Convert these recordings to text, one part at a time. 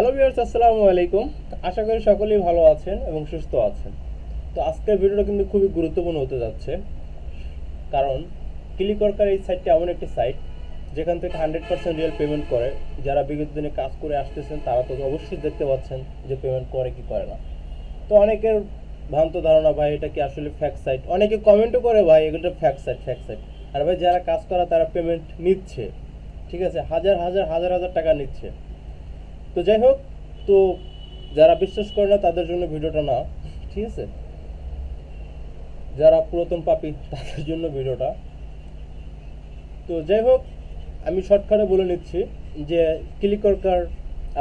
Hello viewers, আসসালামু আলাইকুম। আশা করি সকলেই ভালো আছেন এবং সুস্থ আছেন। তো আজকের ভিডিওটা কিন্তু খুবই গুরুত্বপূর্ণ হতে যাচ্ছে, কারণ ক্লিকওয়ার্কার এই সাইটটি এমন একটি সাইট যেখান থেকে 100% রিয়েল পেমেন্ট করে। যারা বিগত দিনে কাজ করে আসতেছেন তারা তো অবশ্যই দেখতে পাচ্ছেন যে পেমেন্ট করে কি করে না। তো অনেকের ভ্রান্ত ধারণা, ভাই এটা কি আসলে ফ্যাক সাইট। অনেকে কমেন্টও করে, ভাই এগুলো ফ্যাক সাইট ফ্যাক সাইট। আর ভাই যারা কাজ করা তারা পেমেন্ট নিচ্ছে, ঠিক আছে, হাজার হাজার হাজার হাজার টাকা নিচ্ছে। তো যাই হোক, তো যারা বিশ্বাস করে না তাদের জন্য ভিডিওটা না, ঠিক আছে, যারা পুরাতন পাপী তাদের জন্য ভিডিওটা। তো যাই হোক, আমি শর্টকাটে বলে নিচ্ছি যে ক্লিকওয়ার্কার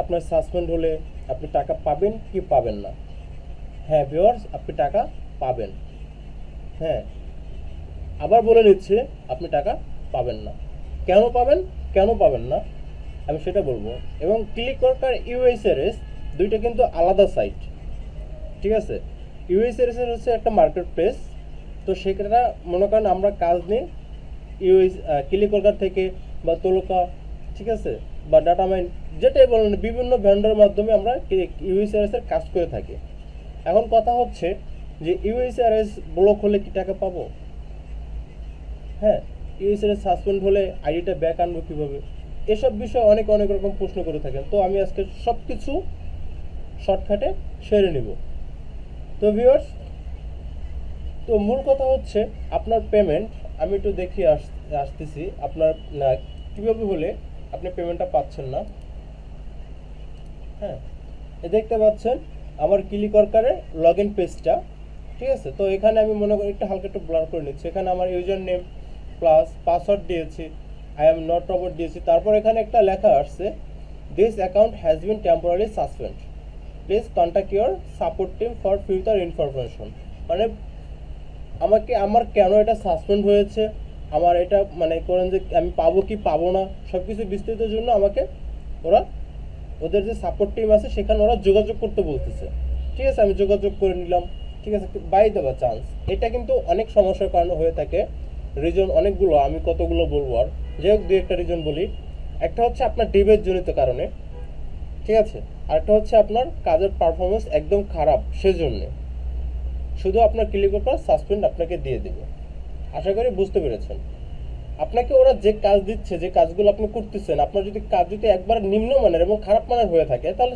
আপনার সাসপেন্ড হলে আপনি টাকা পাবেন কি পাবেন না। হ্যাঁ ভিউয়ার্স, আপনি টাকা পাবেন। হ্যাঁ, আবার বলে নিচ্ছে আপনি টাকা পাবেন না। কেন পাবেন, কেন পাবেন না আমি সেটা বলবো। এবং ক্লিকওয়ার্কার ইউএসআরএস দুইটা কিন্তু আলাদা সাইট, ঠিক আছে। ইউএসআরএস হচ্ছে একটা মার্কেট প্লেস। তো সেটা মনে করেন আমরা কাজ নিই ক্লিকওয়ার্কার থেকে বা তোলকা, ঠিক আছে, বা ডাটা মাইন, যেটাই বলেন, বিভিন্ন ভেন্ডরের মাধ্যমে আমরা ইউএসআরএস এর কাজ করে থাকি। এখন কথা হচ্ছে যে ইউএসআরএস ব্লক হলে কি টাকা পাবো? হ্যাঁ, ইউএসআরএস সাসপেন্ড হলে আইডিটা ব্যাক আনবো কীভাবে? এসব বিষয়ে অনেক অনেক রকম প্রশ্ন করে থাকেন। তো আমি আজকে সব কিছু শর্টকাটে সেরে নিব। তো ভিউয়ার্স, তো মূল কথা হচ্ছে আপনার পেমেন্ট, আমি একটু দেখিয়ে আসতেছি আপনার কীভাবে হলে আপনি পেমেন্টটা পাচ্ছেন না। হ্যাঁ, দেখতে পাচ্ছেন আমার ক্লিকওয়ার্কারের লগ ইন পেজটা, ঠিক আছে। তো এখানে আমি মনে করি একটু হালকা একটু ব্লার করে নিচ্ছি। এখানে আমার ইউজার নেম প্লাস পাসওয়ার্ড দিয়েছি, আই এম নট রোবট দিয়েছি। তারপর এখানে একটা লেখা আসছে, this account has been temporary suspend, please contact your support team for future information. মানে আমাকে আমার কেন এটা সাসপেন্ড হয়েছে, আমার এটা মানে করেন যে আমি পাবো কি পাবো না, সব কিছু বিস্তারিতের জন্য আমাকে ওরা, ওদের যে সাপোর্ট টিম আছে সেখানে ওরা যোগাযোগ করতে বলতেছে। ঠিক আছে, আমি যোগাযোগ করে নিলাম, ঠিক আছে, বাই দেওয়া চান্স। এটা কিন্তু অনেক সমস্যার কারণে হয়ে থাকে। রিজন অনেকগুলো, আমি কতগুলো বলবো, আর যাই হোক দুই একটা রিজন বলি। একটা হচ্ছে আপনার ডিভাইস জনিত কারণে, ঠিক আছে। আরেকটা হচ্ছে আপনার কাজের পারফরমেন্স একদম খারাপ, সেজন্যে শুধু আপনার ক্লিকওয়ার্কার সাসপেন্ড আপনাকে দিয়ে দেবে। আশা করি বুঝতে পেরেছেন। আপনাকে ওরা যে কাজ দিচ্ছে, যে কাজগুলো আপনি করতেছেন, আপনার যদি কাজ যদি একবার নিম্নমানের এবং খারাপ মানের হয়ে থাকে তাহলে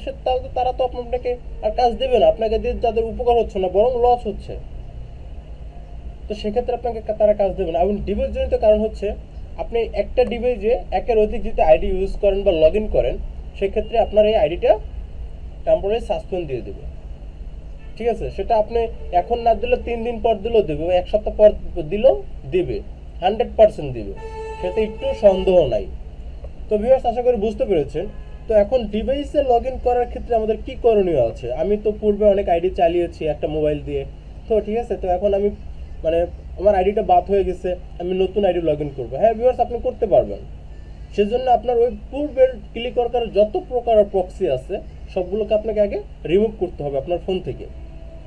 তারা তো আপনাকে আর কাজ দেবে না। আপনাকে দিয়ে যাদের উপকার হচ্ছে না বরং লস হচ্ছে, তো সেক্ষেত্রে আপনাকে তারা কাজ দেবে না। এবং ডিভাইস জনিত কারণ হচ্ছে আপনি একটা ডিভাইসে একের অধিক যদি আইডি ইউজ করেন বা লগ ইন করেন, সেক্ষেত্রে আপনার এই আইডিটা টেম্পোরারি সাসপেন্ড দিয়ে দেবে, ঠিক আছে। সেটা আপনি এখন না দিলে 3 দিন পর দিলেও দেবে, 1 সপ্তাহ পর দিলেও দিবে, 100% দিবে, সেটা একটু সন্দেহ নাই। তো ভিউয়ার্স, আশা করি বুঝতে পেরেছেন। তো এখন ডিভাইসে লগ ইন করার ক্ষেত্রে আমাদের কি করণীয় আছে? আমি তো পূর্বে অনেক আইডি চালিয়েছি একটা মোবাইল দিয়ে, তো ঠিক আছে। তো এখন আমি মানে আমার আইডিটা বাদ হয়ে গেছে, আমি নতুন আইডি লগ ইন করবো। হ্যাঁ ভিউয়ার্স, আপনি করতে পারবেন। সেজন্য আপনার ওই পূর্বের ক্লিকওয়ার্কার যত প্রকার প্রক্সি আছে সবগুলোকে আপনাকে আগে রিমুভ করতে হবে আপনার ফোন থেকে।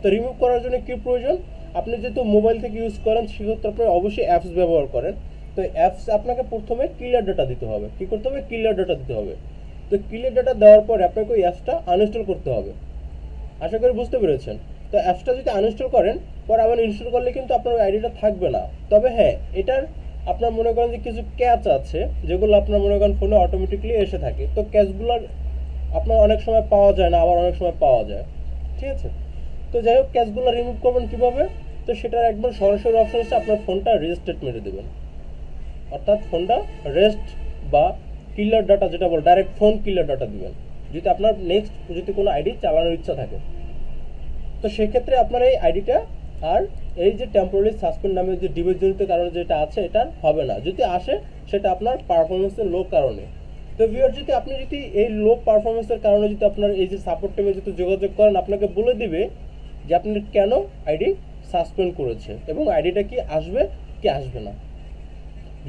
তো রিমুভ করার জন্য কি প্রয়োজন? আপনি যেহেতু মোবাইল থেকে ইউজ করেন সেক্ষেত্রে আপনি অবশ্যই অ্যাপস ব্যবহার করেন। তো অ্যাপস আপনাকে প্রথমে ক্লিয়ার ডাটা দিতে হবে। কি করতে হবে? ক্লিয়ার ডাটা দিতে হবে। তো ক্লিয়ার ডাটা দেওয়ার পরে আপনাকে ওই অ্যাপসটা আনইনস্টল করতে হবে। আশা করি বুঝতে পেরেছেন। তো অ্যাপসটা যদি আনইনস্টল করেন, পরে আবার ইনস্টল করলে কিন্তু আপনার ওই আইডিটা থাকবে না। তবে হ্যাঁ, এটার আপনার মনে করেন যে কিছু ক্যাচ আছে যেগুলো আপনার মনে করেন ফোনে অটোমেটিকলি এসে থাকে। তো ক্যাচগুলোর আপনার অনেক সময় পাওয়া যায় না, আবার অনেক সময় পাওয়া যায়, ঠিক আছে। তো যাই হোক, ক্যাচগুলো রিমুভ করবেন কীভাবে? তো সেটার একদম সরাসরি অপশন হচ্ছে আপনার ফোনটা রেস্টেট মেরে দেবেন, অর্থাৎ ফোনটা রেস্ট বা কিলার ডাটা যেটা বলে, ডাইরেক্ট ফোন কিলার ডাটা দিবেন যদি আপনার নেক্সট যদি কোনো আইডি চালানোর ইচ্ছা থাকে। তো সেক্ষেত্রে আপনার এই আইডিটা আর এই যে টেম্পোরারি সাসপেন্ড নামে যে ডিভাইসজনিত কারণে যেটা আছে এটা হবে না। যদি আসে সেটা আপনার পারফরমেন্সের লো কারণে। তো ভিউয়ার, যদি আপনি যদি এই লো পারফরমেন্সের কারণে যদি আপনার এই যে সাপোর্ট টিমে যদি যোগাযোগ করেন, আপনাকে বলে দিবে যে আপনি কেন আইডি সাসপেন্ড করেছে এবং আইডিটা কি আসবে কি আসবে না।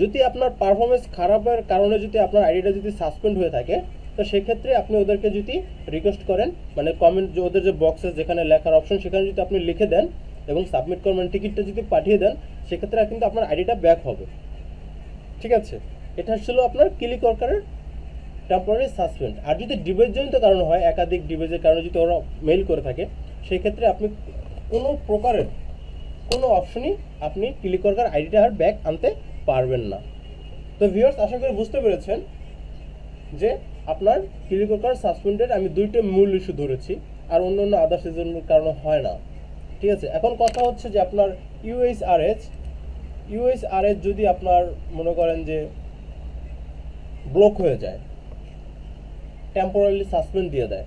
যদি আপনার পারফরমেন্স খারাপের কারণে যদি আপনার আইডিটা যদি সাসপেন্ড হয়ে থাকে, তো সেক্ষেত্রে আপনি ওদেরকে যদি রিকোয়েস্ট করেন, মানে কমেন্ট যে ওদের যে বক্সে যেখানে লেখার অপশন সেখানে যদি আপনি লিখে দেন এবং সাবমিট করবেন, টিকিটটা যদি পাঠিয়ে দেন, সেক্ষেত্রে কিন্তু আপনার আইডিটা ব্যাক হবে, ঠিক আছে। এটা ছিল আপনার ক্লিকওয়ার্কারের টেম্পোরারি সাসপেন্ড। আর যদি ডিভাইসজনিত কারণ হয়, একাধিক ডিভাইসের কারণে যদি ওরা মেইল করে থাকে, সেই ক্ষেত্রে আপনি কোনো প্রকারের কোনো অপশনই আপনি ক্লিকওয়ার্কার আইডিটা আর ব্যাক আনতে পারবেন না। তো ভিউয়ার্স, আশা করি বুঝতে পেরেছেন যে আপনার ক্লিকওয়ার্কার সাসপেন্ডের আমি দুইটা মূল ইস্যু ধরেছি, আর অন্য অন্য আদার্স রিজনের কারণে হয় না। ঠিক আছে, এখন কথা হচ্ছে যে আপনার ইউএসআরএস যদি আপনার মনে করেন যে ব্লক হয়ে যায়, টেম্পোরারি সাসপেন্ড দিয়ে দেয়,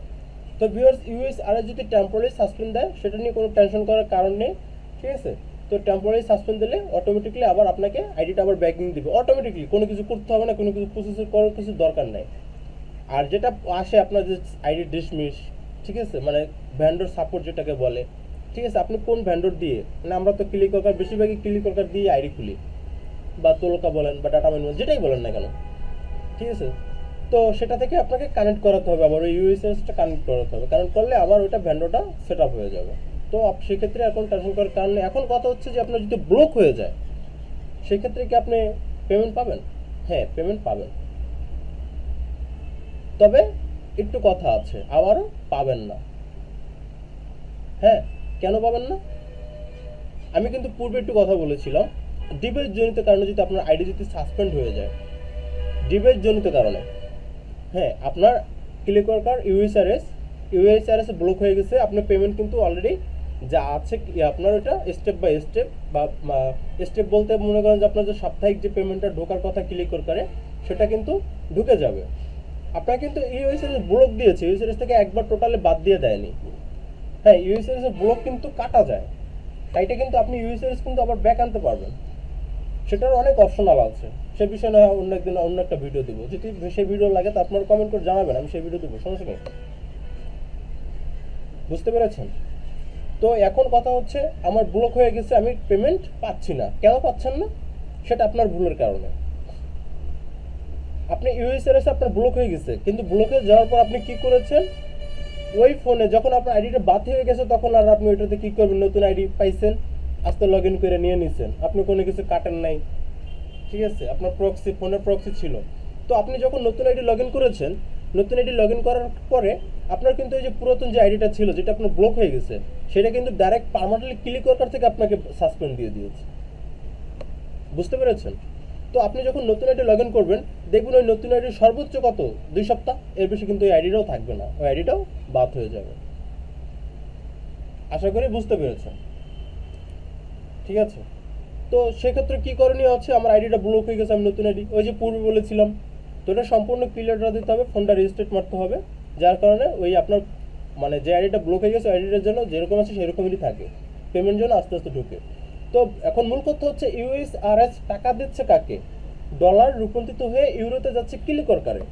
তো ভিউয়ার্স ইউএসআরএস যদি টেম্পোরারি সাসপেন্ড দেয় সেটা নিয়ে কোনো টেনশন করার কারণ নেই। ঠিক আছে, তো টেম্পোরারি সাসপেন্ড দিলে অটোমেটিকলি আবার আপনাকে আইডিটা আবার ব্যাকিং দিবে, অটোমেটিকলি কোনো কিছু করতে হবে না, কোনো কিছু প্রসেসর করার কিছু দরকার নেই। আর যেটা আসে আপনার যে আইডি ডিসমিস, ঠিক আছে, মানে ভ্যান্ডর সাপোর্ট যেটাকে বলে, ঠিক আছে, আপনি কোন ভ্যান্ডর দিয়ে, মানে আমরা তো ক্লিকওয়ার্কার বেশিরভাগই ক্লিকওয়ার্কার দিয়ে আইডি খুলি, বা তোলকা বলেন বা ডাটা ম্যানুয়াল যেটাই বলেন না কেন, ঠিক আছে, তো সেটা থেকে আপনাকে কানেক্ট করাতে হবে, আবার ওই ইউএসএসটা কানেক্ট করাতে হবে, কানেক্ট করলে আবার ওইটা ভ্যান্ডরটা সেট আপ হয়ে যাবে। তো সেক্ষেত্রে এখন টেনশন করার কারণ নেই। এখন কথা হচ্ছে যে আপনার যদি ব্লক হয়ে যায় সেক্ষেত্রে কি আপনি পেমেন্ট পাবেন? হ্যাঁ, পেমেন্ট পাবেন, তবে একটু কথা আছে, আবারও পাবেন না। হ্যাঁ, কেন পাবেন না? আমি কিন্তু পূর্বে একটু কথা বলেছিলাম, ডিভাইস জনিত কারণে যদি আপনার আইডি যদি সাসপেন্ড হয়ে যায়, ডিভাইস জনিত কারণে, হ্যাঁ, আপনার ক্লিকওয়ার্কার ইউএসআরএস ব্লক হয়ে গেছে, আপনার পেমেন্ট কিন্তু অলরেডি যা আছে আপনার ওটা স্টেপ বাই স্টেপ, বা স্টেপ বলতে মনে করেন যে আপনার যে সাপ্তাহিক যে পেমেন্টটা ঢোকার কথা ক্লিকওয়ার্কারে, সেটা কিন্তু ঢুকে যাবে। আপনার কিন্তু ইউএসআরএস ব্লক দিয়েছে, ইউএসআরএস থেকে একবার টোটালি বাদ দিয়ে দেয়নি। হ্যাঁ, ইউএসআরএস এর ব্লক কিন্তু কাটা যায়, তাইটা কিন্তু আপনি ইউএসআরএস কিন্তু আবার ব্যাক আনতে পারবেন, সেটার অনেক অপশনাল আছে। সে বিষয়ে না অন্য একদিন অন্য একটা ভিডিও দেবো, যদি সেই ভিডিও লাগে তো আপনারা কমেন্ট করে জানাবেন, আমি সেই ভিডিও দেবো, সমস্যা নেই। বুঝতে পেরেছেন? তো এখন কথা হচ্ছে আমার ব্লক হয়ে গেছে, আমি পেমেন্ট পাচ্ছি না, কেন পাচ্ছেন না? সেটা আপনার ভুলের কারণে। আপনি ইউএসআরএস আপনার ব্লক হয়ে গেছে, কিন্তু ব্লক হয়ে যাওয়ার পর আপনি কি করেছেন, ওই ফোনে যখন আপনার আইডিটা বাতিল হয়ে গেছে তখন আর আপনি ওইটাতে কি করবেন, নতুন আইডি পাইছেন, আস্তে লগ ইন করে নিয়ে নিছেন, আপনি কোনো কিছু কাটেন নাই, ঠিক আছে, আপনার প্রক্সি, ফোনের প্রক্সি ছিল। তো আপনি যখন নতুন আইডি লগ ইন করেছেন, নতুন আইডি লগ ইন করার পরে আপনার কিন্তু এই যে পুরাতন যে আইডিটা ছিল যেটা আপনার ব্লক হয়ে গেছে, সেটা কিন্তু ডাইরেক্ট পার্মানেন্টলি ক্লিকওয়ার্কার থেকে আপনাকে সাসপেন্ড দিয়ে দিয়েছে। বুঝতে পেরেছেন? তো আপনি যখন নতুন আইডি লগ ইন করবেন, দেখবেন ওই নতুন আইডি সর্বোচ্চ কত 2 সপ্তাহ, এর বেশি কিন্তু ওই আইডিটাও থাকবে না, ওই আইডিটাও বাদ হয়ে যাবে। আশা করি বুঝতে পেরেছেন। ঠিক আছে, তো সেক্ষেত্রে কি করণীয় আছে, আমার আইডিটা ব্লক হয়ে গেছে, আমি নতুন আইডি ওই যে পূর্বে বলেছিলাম, তো এটা সম্পূর্ণ ক্লিয়ার দিতে হবে, ফোনটা রেজিস্ট্রেট মারতে হবে, যার কারণে ওই আপনার মানে যে আইডিটা ব্লক হয়ে গেছে আইডিটার জন্য যেরকম আছে সেরকমই থাকে, পেমেন্ট জন্য আস্তে আস্তে ঢুকে। তো এখন মূল কথা হচ্ছে ইউএসআরএস টাকা দিচ্ছে কাকে, ডলার রূপান্তরিত হয়ে ইউরোতে যাচ্ছে ক্লিকওয়ার্কারে।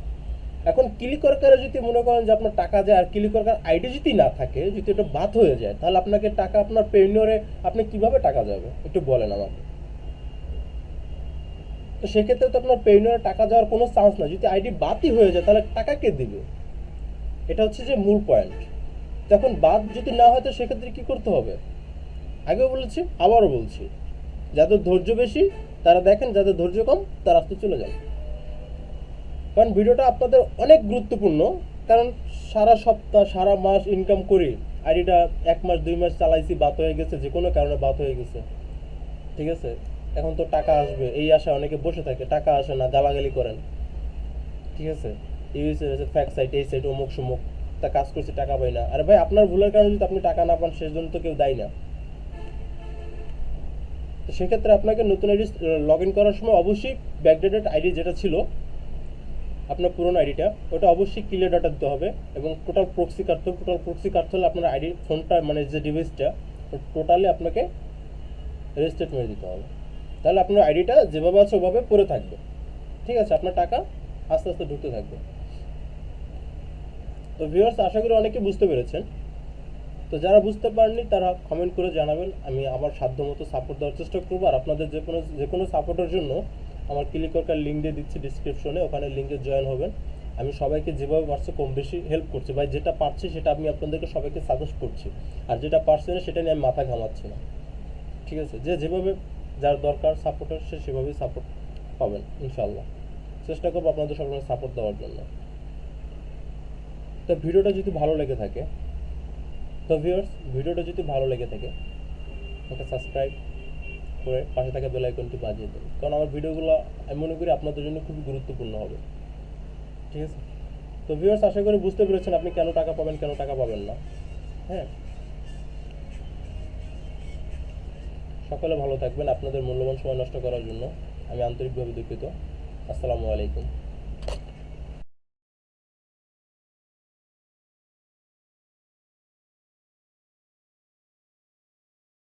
এখন ক্লিকওয়ার্কারে যদি মনে করেন যে আপনার টাকা যায় আর ক্লিকওয়ার্কার আইডি যদি না থাকে, যদি এটা বাদ হয়ে যায়, তাহলে আপনাকে টাকা আপনার পেইনিয়রে আপনি কিভাবে টাকা যাবে একটু বলেন আমাকে। তো সেক্ষেত্রে তো আপনার পেইনিয়রে টাকা যাওয়ার কোনো চান্স না, যদি আইডি বাদই হয়ে যায় তাহলে টাকা কে দিবে, এটা হচ্ছে যে মূল পয়েন্ট। তখন বাদ যদি না হয় তো সেক্ষেত্রে কি করতে হবে, আগেও বলেছি আবারও বলছি, যাদের ধৈর্য বেশি তারা দেখেন, যাদের ধৈর্য কম তারা আস্তে চলে যান। কারণ ভিডিওটা আপনাদের অনেক গুরুত্বপূর্ণ, কারণ সারা সপ্তাহ সারা মাস ইনকাম করি, আইডিটা 1 মাস 2 মাস চালাইছি, বাদ হয়ে গেছে, যে কোনো কারণে বাদ হয়ে গেছে, ঠিক আছে, এখন তো টাকা আসবে এই আশা অনেকে বসে থাকে, টাকা আসে না, গালাগালি করেন, ঠিক আছে, ইউএসএ ফ্যাক্ট সাইট এই সাইট অমুক সমুক, তা কাজ করছি টাকা পাই না। আরে ভাই, আপনার ভুলের কারণে যদি আপনি টাকা না পান সেজন্য তো কেউ দায়ী না। তো সেক্ষেত্রে আপনাকে নতুন আইডি লগ ইন করার সময় অবশ্যই ব্যাকডেটেড আইডি যেটা ছিল আপনার পুরনো আইডিটা, ওটা অবশ্যই ক্লিয়ার ডাটা দিতে হবে, এবং টোটাল প্রক্সি কাটতে হবে। টোটাল প্রক্সি কাটতে হলে আপনার আইডি ফোনটা মানে যে ডিভাইসটা টোটালি আপনাকে রেজিস্ট্রেট মেরে দিতে হবে, তাহলে আপনার আইডিটা যেভাবে আছে ওভাবে পড়ে থাকবে, ঠিক আছে, আপনার টাকা আস্তে আস্তে ঢুকতে থাকবে। তো ভিউয়ার্স, আশা করি অনেকে বুঝতে পেরেছেন। তো যারা বুঝতে পারেননি তারা কমেন্ট করে জানাবেন, আমি আমার সাধ্যমতো সাপোর্ট দেওয়ার চেষ্টা করবো। আর আপনাদের যে কোনো সাপোর্টের জন্য আমার ক্লিকওয়ার্কার লিঙ্ক দিয়ে দিচ্ছি ডিসক্রিপশনে, ওখানে লিঙ্কে জয়েন হবেন। আমি সবাইকে যেভাবে পারছি কম বেশি হেল্প করছি ভাই, যেটা পারছি সেটা আমি আপনাদেরকে সবাইকে সাজেস্ট করছি, আর যেটা পারছি না সেটা নিয়ে আমি মাথা ঘামাচ্ছি না, ঠিক আছে, যে যেভাবে যার দরকার সাপোর্টার সে সেভাবেই সাপোর্ট পাবেন ইনশাল্লাহ। চেষ্টা করবো আপনাদের সবার সাপোর্ট দেওয়ার জন্য। তো ভিডিওটা যদি ভালো লেগে থাকে, তো ভিউয়ার্স ভিডিওটা যদি ভালো লেগে থাকে একটা সাবস্ক্রাইব করে পাশে থাকা বেল আইকনটি বাজিয়ে দেন, কারণ আমার ভিডিওগুলো আমি মনে করি আপনাদের জন্য খুবই গুরুত্বপূর্ণ হবে। ঠিক আছে, তো ভিউয়ার্স আশা করি বুঝতে পেরেছেন আপনি কেন টাকা পাবেন, কেন টাকা পাবেন না। হ্যাঁ, সকলে ভালো থাকবেন। আপনাদের মূল্যবান সময় নষ্ট করার জন্য আমি আন্তরিকভাবে দুঃখিত। আসসালামু আলাইকুম।